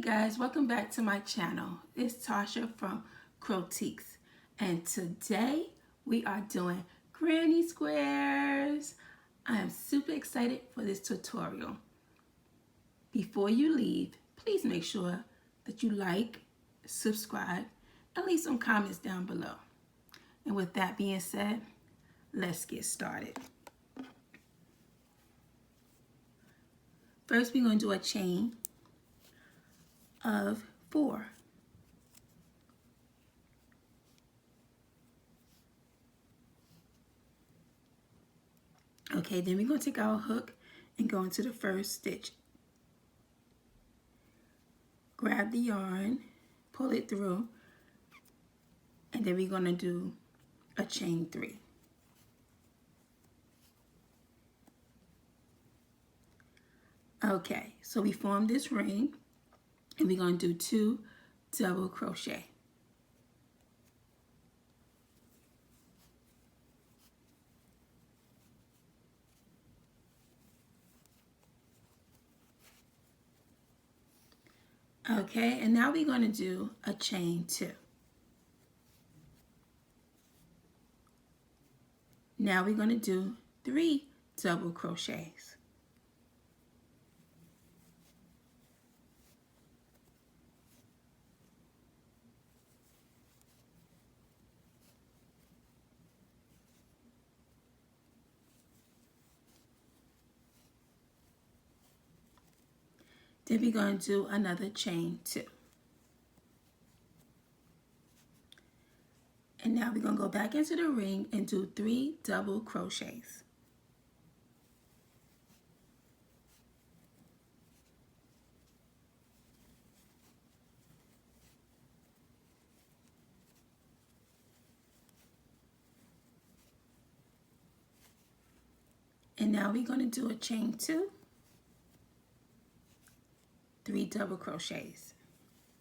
guys, welcome back to my channel. It's Tarsha from Crotique, and today we are doing granny squares. I am super excited for this tutorial. Before you leave, please make sure that you like, subscribe, and leave some comments down below. And with that being said, let's get started. First, we're going to do a chain of 4. Okay, then we're going to take our hook and go into the first stitch. Grab the yarn, pull it through, and then we're going to do a chain 3. Okay, so we formed this ring, and we're going to do 2 double crochet. Okay, and now we're going to do a chain 2. Now we're going to do 3 double crochets. Then we're going to do another chain 2. And now we're going to go back into the ring and do 3 double crochets. And now we're going to do a chain 2. 3 double crochets.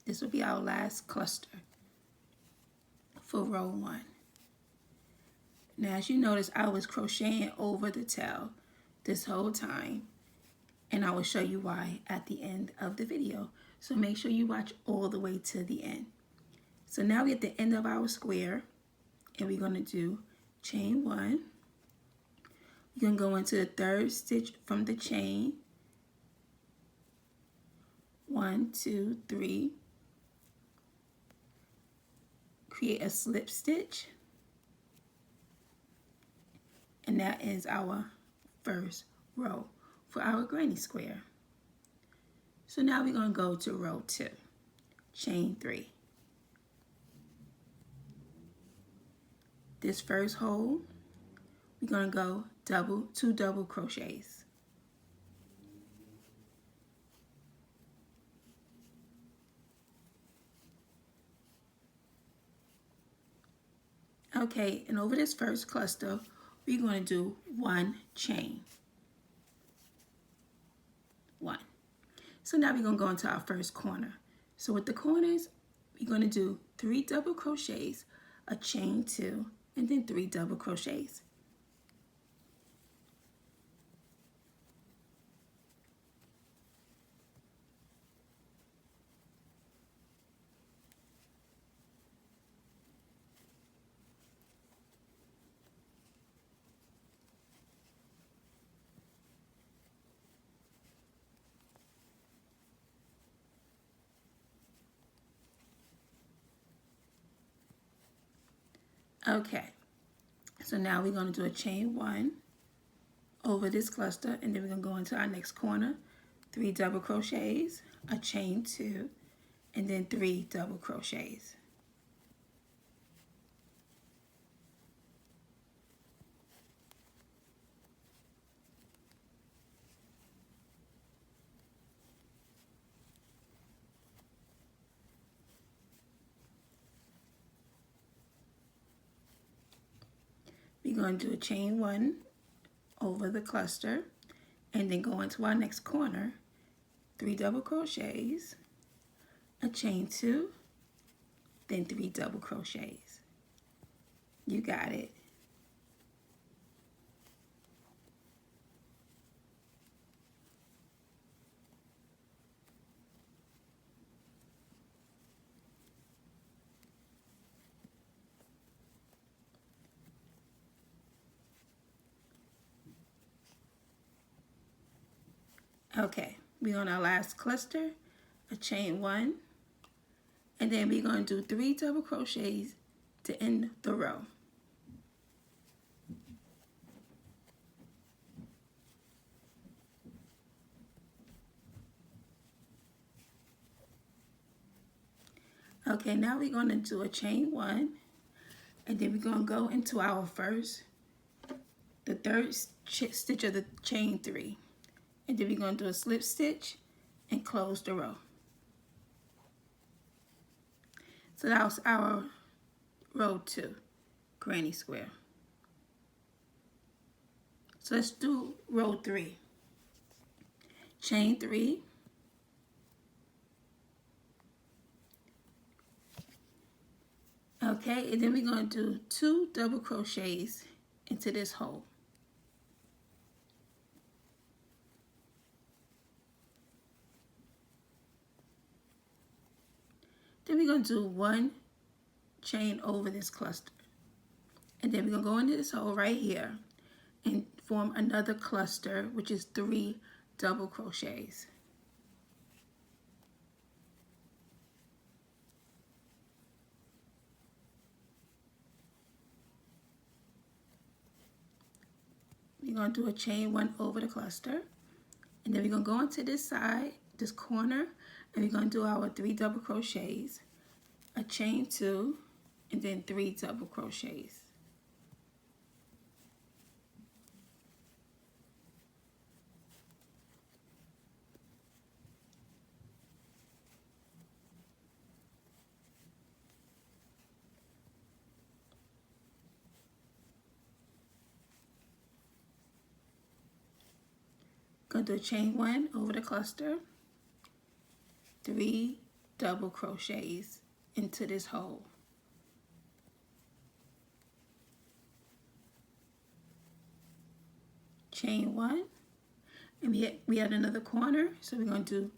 This will be our last cluster for row 1. Now as you notice, I was crocheting over the tail this whole time, and I will show you why at the end of the video. So make sure you watch all the way to the end. So now we're at the end of our square, and we're going to do chain 1. You're going to go into the 3rd stitch from the chain. 1, 2, 3. Create a slip stitch, and that is our first row for our granny square. So now we're going to go to row 2, chain 3. This first hole, we're going to go 2 double crochets. Okay, and over this first cluster, we're going to do 1 chain. 1. So now we're going to go into our first corner. So with the corners, we're going to do 3 double crochets, a chain 2, and then 3 double crochets. Okay, so now we're going to do a chain 1 over this cluster, and then we're going to go into our next corner, 3 double crochets, a chain 2, and then 3 double crochets. We're going to do a chain 1 over the cluster, and then go into our next corner, 3 double crochets, a chain 2, then 3 double crochets. You got it. Okay, we're on our last cluster, a chain 1, and then we're going to do 3 double crochets to end the row. Okay, now we're going to do a chain 1, and then we're going to go into our the third stitch of the chain 3, and then we're going to do a slip stitch and close the row. So that was our row 2, granny square. So let's do row 3. Chain 3, okay, and then we're going to do 2 double crochets into this hole. Then we're going to do 1 chain over this cluster, and then we're going to go into this hole right here and form another cluster, which is 3 double crochets. We're going to do a chain 1 over the cluster, and then we're going to go into this side, this corner, and we're going to do our 3 double crochets, a chain 2, and then 3 double crochets. Going to do a chain 1 over the cluster, 3 double crochets into this hole. Chain 1, and we had another corner, so we're going to do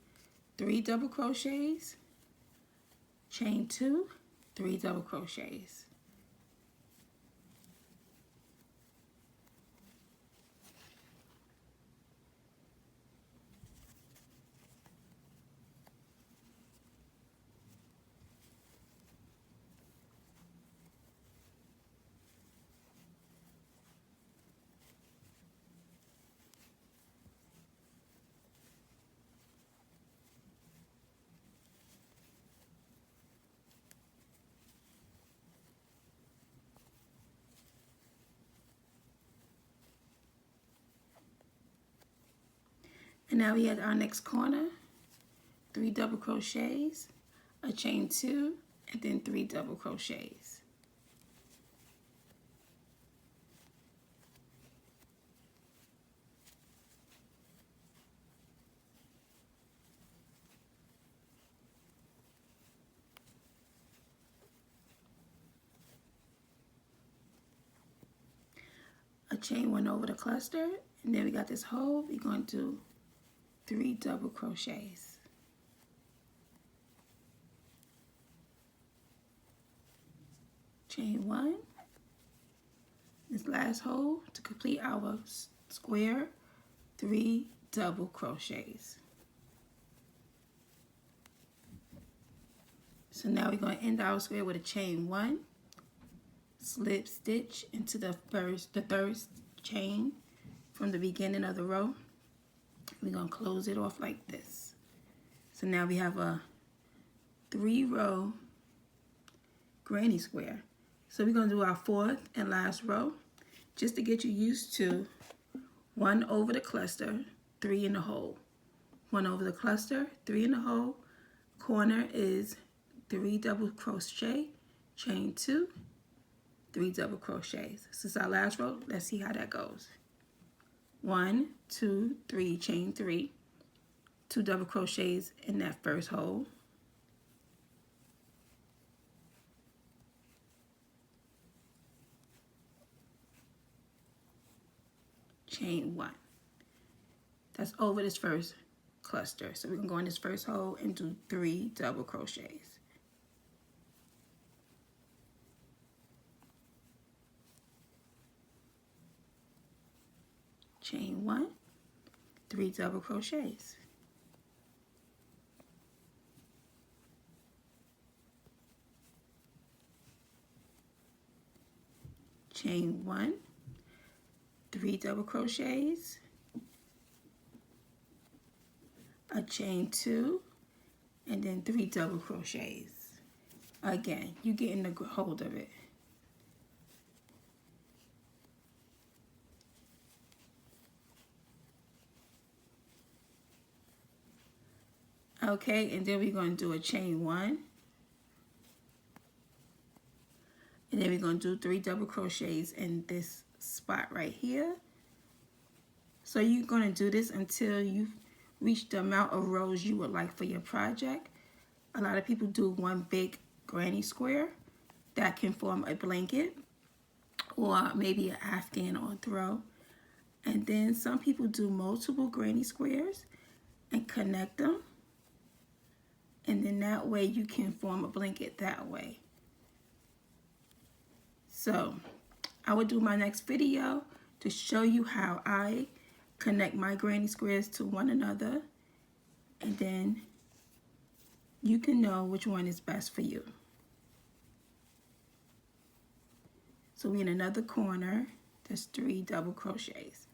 3 double crochets, chain 2, 3 double crochets. And now we have our next corner, 3 double crochets, a chain 2, and then 3 double crochets. A chain 1 over the cluster, and then we got this hole. We're going to do 3 double crochets. Chain 1, this last hole to complete our square, 3 double crochets. So now we're going to end our square with a chain 1, slip stitch into the third chain from the beginning of the row. We're going to close it off like this. So now we have a 3-row granny square. So we're going to do our 4th and last row, just to get you used to 1 over the cluster, 3 in the hole. 1 over the cluster, 3 in the hole. Corner is 3 double crochet, chain 2, 3 double crochets. This is our last row. Let's see how that goes. 1, 2, 3, chain 3, 2 double crochets in that first hole. Chain 1. That's over this first cluster. So we're going to go in this first hole and do 3 double crochets. Chain 1. 3 double crochets. Chain 1, 3 double crochets, a chain 2, and then 3 double crochets. Again, you get in the hold of it. Okay, and then we're going to do a chain 1. And then we're going to do 3 double crochets in this spot right here. So you're going to do this until you reach the amount of rows you would like for your project. A lot of people do one big granny square that can form a blanket or maybe an afghan or throw. And then some people do multiple granny squares and connect them. And then that way you can form a blanket that way. So I will do my next video to show you how I connect my granny squares to one another, and then you can know which one is best for you. So we're in another corner, there's 3 double crochets.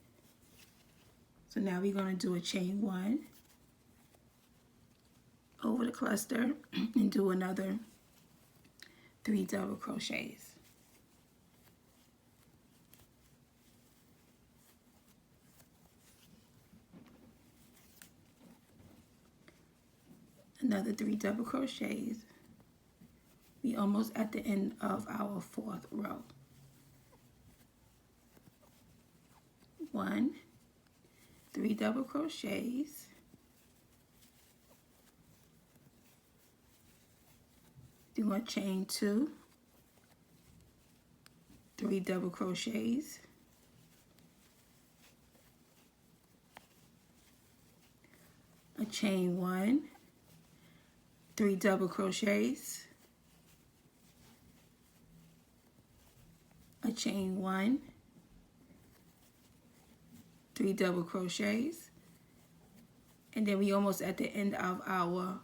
So now we're going to do a chain 1 over the cluster and do another 3 double crochets. Another 3 double crochets. We almost at the end of our 4th row. 1, 3 double crochets, do a chain 2, 3 double crochets, a chain 1, 3 double crochets, a chain 1, 3 double crochets, and then we almost at the end of our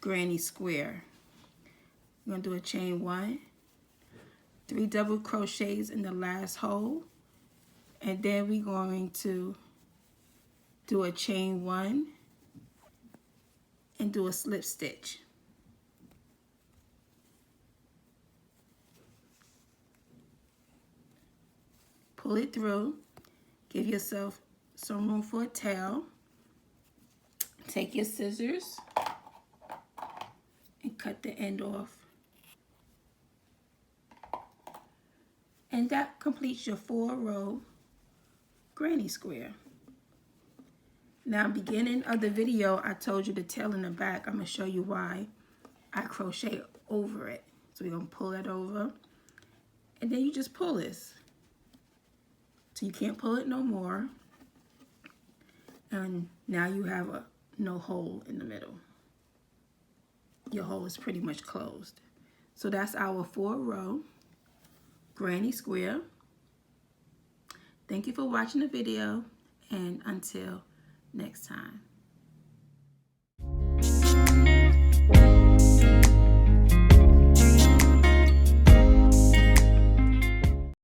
granny square. We're going to do a chain 1, 3 double crochets in the last hole, and then we're going to do a chain 1 and do a slip stitch. Pull it through. Give yourself some room for a tail. Take your scissors and cut the end off. And that completes your 4-row granny square. Now, beginning of the video, I told you the tail in the back. I'm going to show you why I crochet over it. So we're going to pull that over. And then you just pull this. So you can't pull it no more. And now you have no hole in the middle. Your hole is pretty much closed. So that's our 4-row granny square. Thank you for watching the video, and until next time.